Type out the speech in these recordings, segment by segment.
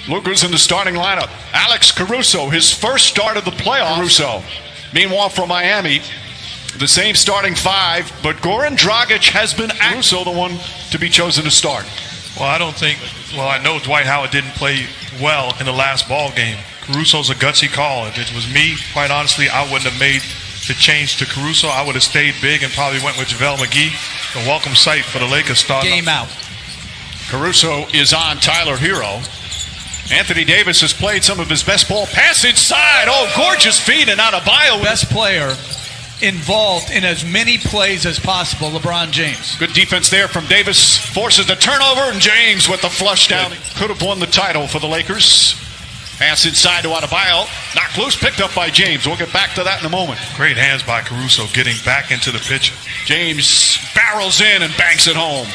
Luka's in the starting lineup. Alex Caruso, his first start of the playoffs. Caruso. Meanwhile, for Miami, the same starting five, but Goran Dragic has been Caruso the one to be chosen to start. Well, I know Dwight Howard didn't play well in the last ball game. Caruso's a gutsy call. If it was me, quite honestly, I wouldn't have made the change to Caruso. I would have stayed big and probably went with JaVale McGee. A welcome sight for the Lakers starting. Game out. Caruso is on Tyler Hero. Anthony Davis has played some of his best ball. Pass inside. Oh, gorgeous feed and Adebayo. Best player involved in as many plays as possible, LeBron James. Good defense there from Davis. Forces the turnover, and James with the flush down. Could have won the title for the Lakers. Pass inside to Adebayo. Knocked loose, picked up by James. We'll get back to that in a moment. Great hands by Caruso getting back into the picture. James barrels in and banks it home.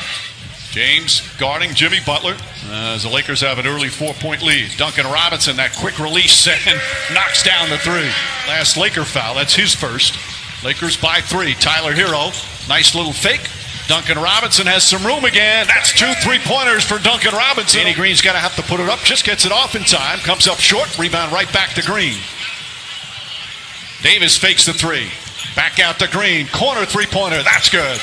James guarding Jimmy Butler as the Lakers have an early 4-point lead. Duncan Robinson, that quick release, and knocks down the three. Last Laker foul, that's his first. Lakers by 3. Tyler Hero, nice little fake. Duncan Robinson has some room again. That's 2 3-pointers for Duncan Robinson. Danny Green's going to have to put it up, just gets it off in time. Comes up short, rebound right back to Green. Davis fakes the 3. Back out to Green, corner 3-pointer, that's good.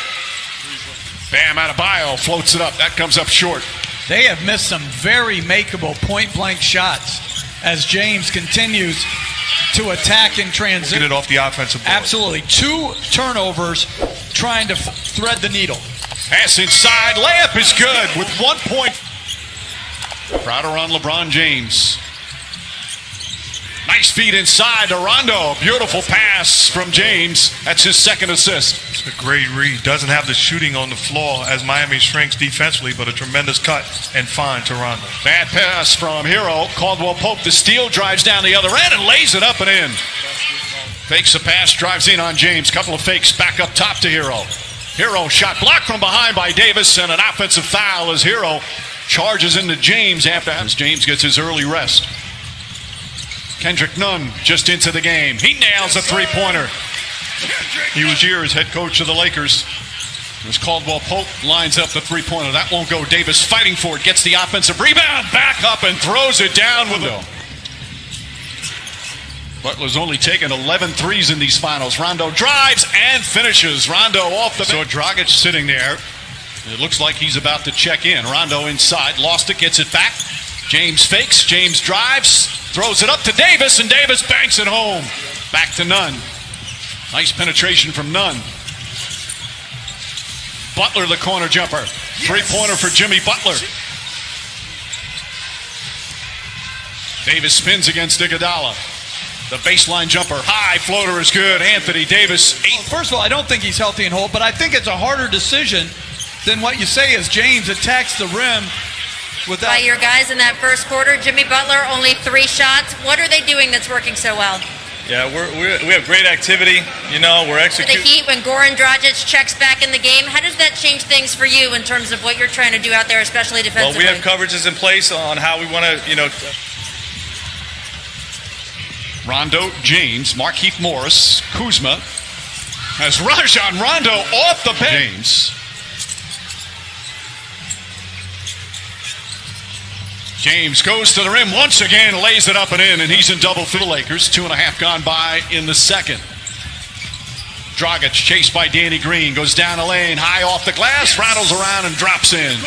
Bam Adebayo floats it up. That comes up short. They have missed some very makeable point-blank shots as James continues to attack in transition. Get it off the offensive board. Absolutely. 2 turnovers trying to thread the needle. Pass inside. Layup is good with 1 point. Crowder on LeBron James. Nice feed inside to Rondo. Beautiful pass from James. That's his second assist. It's a great read. Doesn't have the shooting on the floor as Miami shrinks defensively, but a tremendous cut and find to Rondo. Bad pass from Hero. Caldwell Pope, the steal, drives down the other end and lays it up and in. Fakes a pass, drives in on James. Couple of fakes back up top to Hero. Hero shot blocked from behind by Davis, and an offensive foul as Hero charges into James after James gets his early rest. Kendrick Nunn just into the game. He nails a 3-pointer. He was here as head coach of the Lakers. As Caldwell Pope lines up the 3-pointer. That won't go. Davis fighting for it. Gets the offensive rebound. Back up and throws it down with him. Butler's only taken 11 threes in these finals. Rondo drives and finishes. Rondo off the... So Dragic sitting there. It looks like he's about to check in. Rondo inside. Lost it. Gets it back. James fakes. James drives. Throws it up to Davis, and Davis banks it home. Back to Nunn. Nice penetration from Nunn. Butler, the corner jumper. 3-pointer for Jimmy Butler. Davis spins against Iguodala. The baseline jumper. High floater is good. Anthony Davis. 8. First of all, I don't think he's healthy and whole, but I think it's a harder decision than what you say as James attacks the rim. By your guys in that first quarter, Jimmy Butler, only 3 shots. What are they doing that's working so well? Yeah, we have great activity. You know, we're executing. For the Heat, when Goran Dragic checks back in the game, how does that change things for you in terms of what you're trying to do out there, especially defensively? Well, we have coverages in place on how we want to, Rondo, James, Markieff Morris, Kuzma. As Rajon Rondo off the bench. James goes to the rim once again, lays it up and in, and he's in double for the Lakers. 2.5 gone by in the second. Dragic chased by Danny Green, goes down the lane, high off the glass, rattles around and drops in.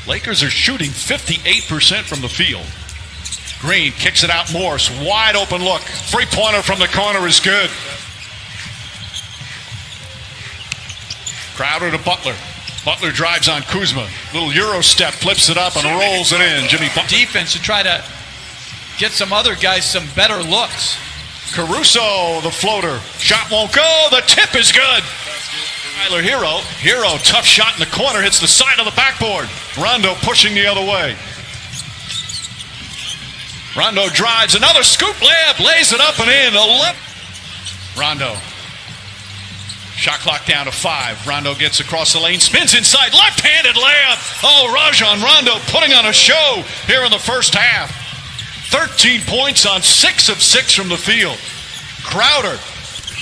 Lakers are shooting 58% from the field. Green kicks it out, Morris, wide open look. 3-pointer from the corner is good. Crowder to Butler. Butler drives on Kuzma. Little Euro step, flips it up and rolls it in. Jimmy Butler. Defense to try to get some other guys some better looks. Caruso, the floater. Shot won't go. The tip is good. Tyler Hero. Hero, tough shot in the corner, hits the side of the backboard. Rondo pushing the other way. Rondo drives, another scoop layup, lays it up and in. 11. Rondo. Shot clock down to 5. Rondo gets across the lane, spins inside, left-handed layup. Oh, Rajon Rondo putting on a show here in the first half. 13 points on 6 of 6 from the field. Crowder,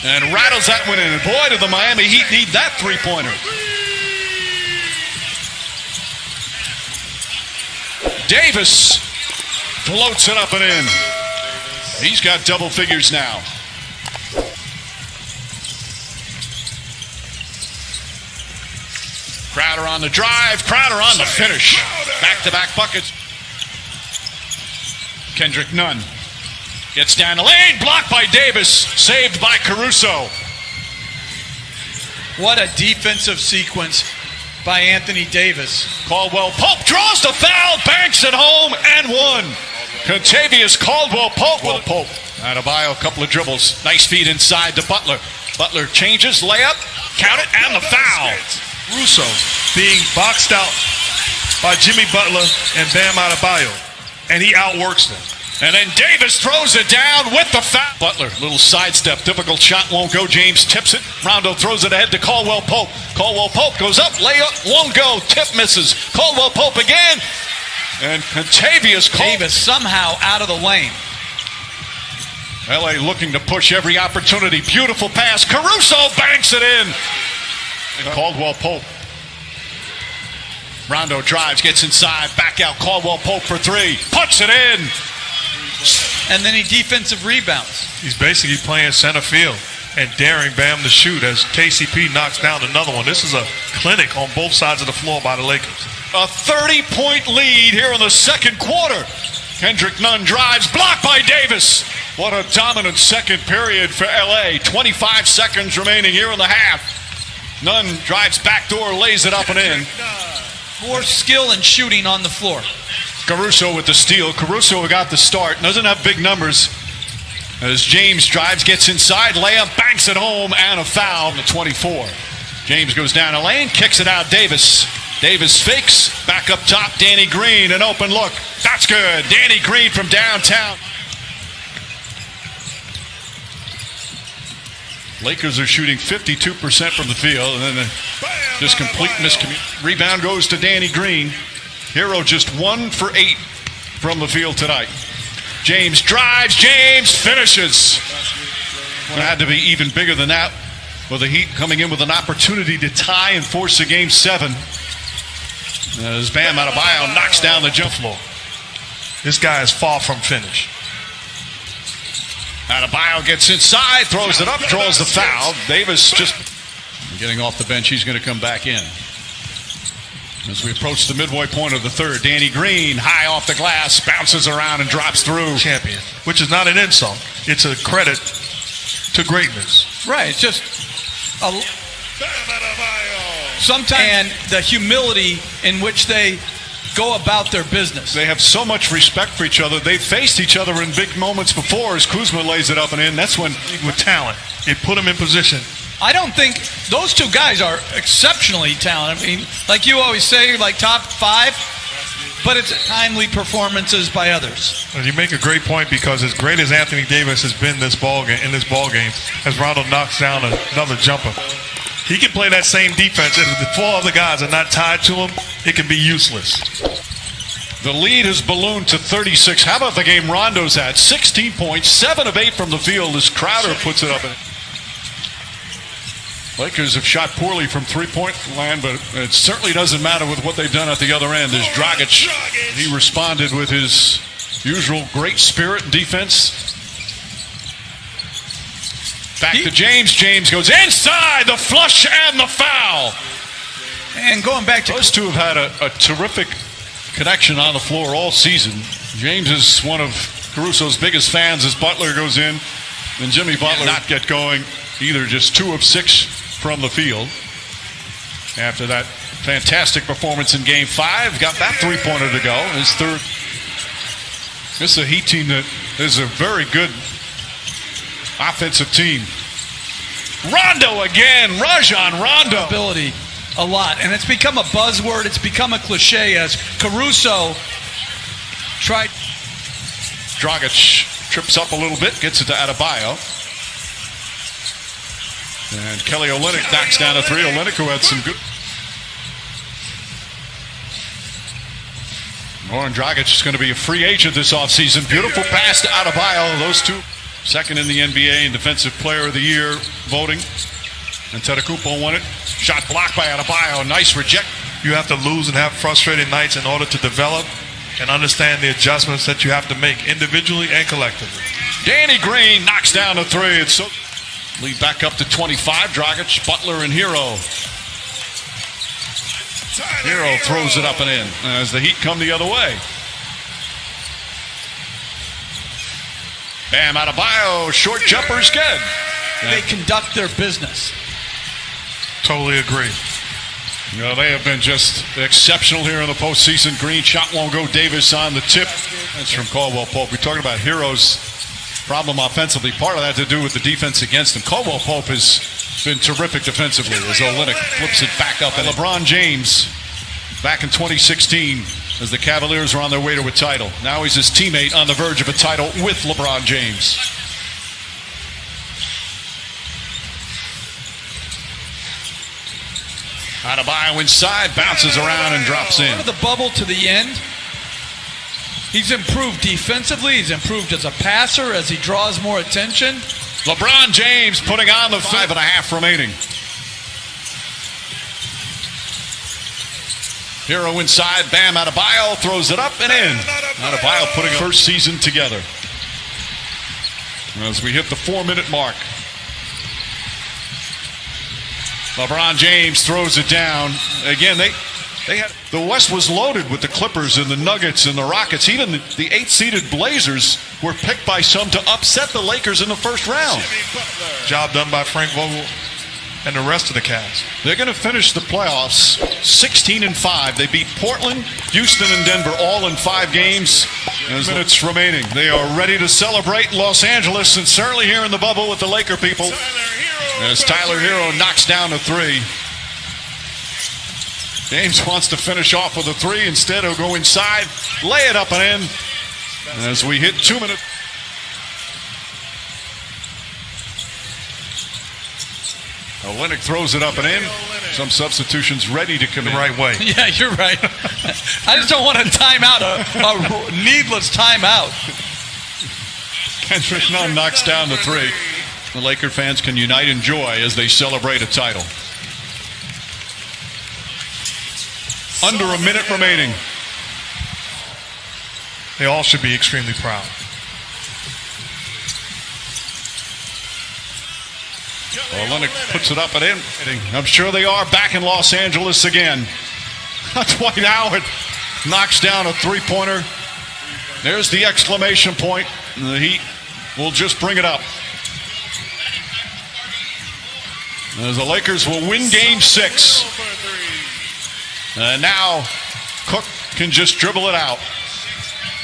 and rattles that one in. And boy, did the Miami Heat need that 3-pointer. Davis Floats it up and in. He's got double figures now. Crowder on the drive. Crowder on the finish. Back-to-back buckets. Kendrick Nunn gets down the lane. Blocked by Davis. Saved by Caruso. What a defensive sequence by Anthony Davis. Caldwell Pope draws the foul. Banks it home and one. Contavious Caldwell Pope. Adebayo, a couple of dribbles. Nice feed inside to Butler. Butler changes, layup, count it, and the foul. Caruso being boxed out by Jimmy Butler and Bam Adebayo, and he outworks them. And then Davis throws it down with the foul. Butler, little sidestep, difficult shot, won't go. James tips it. Rondo throws it ahead to Caldwell Pope. Caldwell Pope goes up, layup, won't go. Tip misses. Caldwell Pope again. And Contavious Davis somehow out of the lane. LA looking to push every opportunity. Beautiful pass. Caruso banks it in. And Caldwell Pope. Rondo drives, gets inside, back out. Caldwell Pope for three. Puts it in. And then he defensive rebounds. He's basically playing center field and daring Bam to shoot as KCP knocks down another one. This is a clinic on both sides of the floor by the Lakers. A 30-point lead here in the second quarter. Kendrick Nunn drives, blocked by Davis. What a dominant second period for LA. 25 seconds remaining here in the half. Nunn drives backdoor, lays it up and in. More skill and shooting on the floor. Caruso with the steal. Caruso got the start. Doesn't have big numbers. As James drives, gets inside, layup, banks it home, and a foul on the 24. James goes down the lane, kicks it out. Davis fakes, back up top. Danny Green, an open look. That's good. Danny Green from downtown. Lakers are shooting 52% from the field, and then just complete miscommunication. Rebound goes to Danny Green. Hero just 1 for 8 from the field tonight. James drives, James finishes. It had to be even bigger than that, with the Heat coming in with an opportunity to tie and force a game 7. As Bam Adebayo knocks down the jump floor. This guy is far from finished. Adebayo gets inside, throws it up, draws the foul. Davis just getting off the bench. He's going to come back in. As we approach the midway point of the third, Danny Green, high off the glass, bounces around and drops through. Champion, which is not an insult. It's a credit to greatness. Right, it's just sometimes, and the humility in which they go about their business. They have so much respect for each other. They've faced each other in big moments before. As Kuzma lays it up and in, that's when with talent, it put him in position. I don't think those two guys are exceptionally talented. I mean, like you always say, like top 5, but it's timely performances by others. And you make a great point, because as great as Anthony Davis has been in this ball game, as Rondo knocks down another jumper, he can play that same defense. If the 4 other guys are not tied to him, it can be useless. The lead has ballooned to 36. How about the game Rondo's at? 16 points, 7 of 8 from the field as Crowder puts it up. Lakers have shot poorly from three-point land, but it certainly doesn't matter with what they've done at the other end. There's Dragic. He responded with his usual great spirit and defense. Back to James. James goes inside, the flush and the foul. And going back to those two have had a terrific connection on the floor all season. James is one of Caruso's biggest fans as Butler goes in, and Jimmy Butler not get going either, just 2 of 6 from the field. After that fantastic performance in Game 5, got that three-pointer to go. His third. This is a Heat team that is a very good offensive team. Rondo again, Rajon Rondo. Ability a lot, and it's become a buzzword. It's become a cliche as Caruso tried. Dragic trips up a little bit, gets it to Adebayo. And Kelly Olynyk knocks down a 3. Olynyk, who had some good. Goran Dragic is going to be a free agent this offseason. Beautiful pass to Adebayo. Those two, second in the NBA in Defensive Player of the Year voting. And Antetokounmpo won it. Shot blocked by Adebayo. Nice reject. You have to lose and have frustrated nights in order to develop. and understand the adjustments that you have to make individually and collectively. Danny Green knocks down the three. It's so lead back up to 25. Dragic, Butler, and Hero. Hero throws it up and in as the Heat come the other way. Bam Adebayo, short jumper's good. They conduct their business. Totally agree. You know, they have been just exceptional here in the postseason. Green shot won't go. Davis on the tip. That's from Caldwell Pope. We're talking about Hero's problem offensively. Part of that to do with the defense against him. Caldwell Pope has been terrific defensively as Olynyk flips it back up. And LeBron James back in 2016 as the Cavaliers were on their way to a title. Now he's his teammate on the verge of a title with LeBron James. Adebayo inside, bounces around and drops in. Out of the bubble to the end, he's improved defensively. He's improved as a passer as he draws more attention. LeBron James putting on the 5.5 remaining. Hero inside, Bam Adebayo throws it up and in. Adebayo putting first season together. As we hit the 4-minute mark. LeBron James throws it down. Again, they had the West was loaded with the Clippers and the Nuggets and the Rockets. Even the 8th-seeded Blazers were picked by some to upset the Lakers in the first round. Job done by Frank Vogel and the rest of the cast. They're going to finish the playoffs 16-5. They beat Portland, Houston, and Denver all in 5 games. There's minutes remaining. They are ready to celebrate in Los Angeles and certainly here in the bubble with the Laker people. As Tyler Hero knocks down a 3. James wants to finish off with a 3. Instead, he'll go inside, lay it up and in. As we hit 2 minutes. Olynyk throws it up and in. Some substitutions ready to come in. The right way. Yeah, you're right. I just don't want a timeout, a needless timeout. Kendrick Nunn knocks down the 3. The Laker fans can unite in joy as they celebrate a title. Under a minute remaining. They all should be extremely proud. Olynyk puts it up and in. I'm sure they are back in Los Angeles again. Dwight Howard knocks down a 3-pointer. There's the exclamation point. And the Heat will just bring it up. As the Lakers will win Game 6. And now Cook can just dribble it out.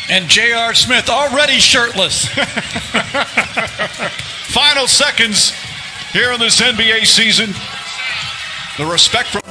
And J.R. Smith already shirtless. Final seconds here in this NBA season. The respect from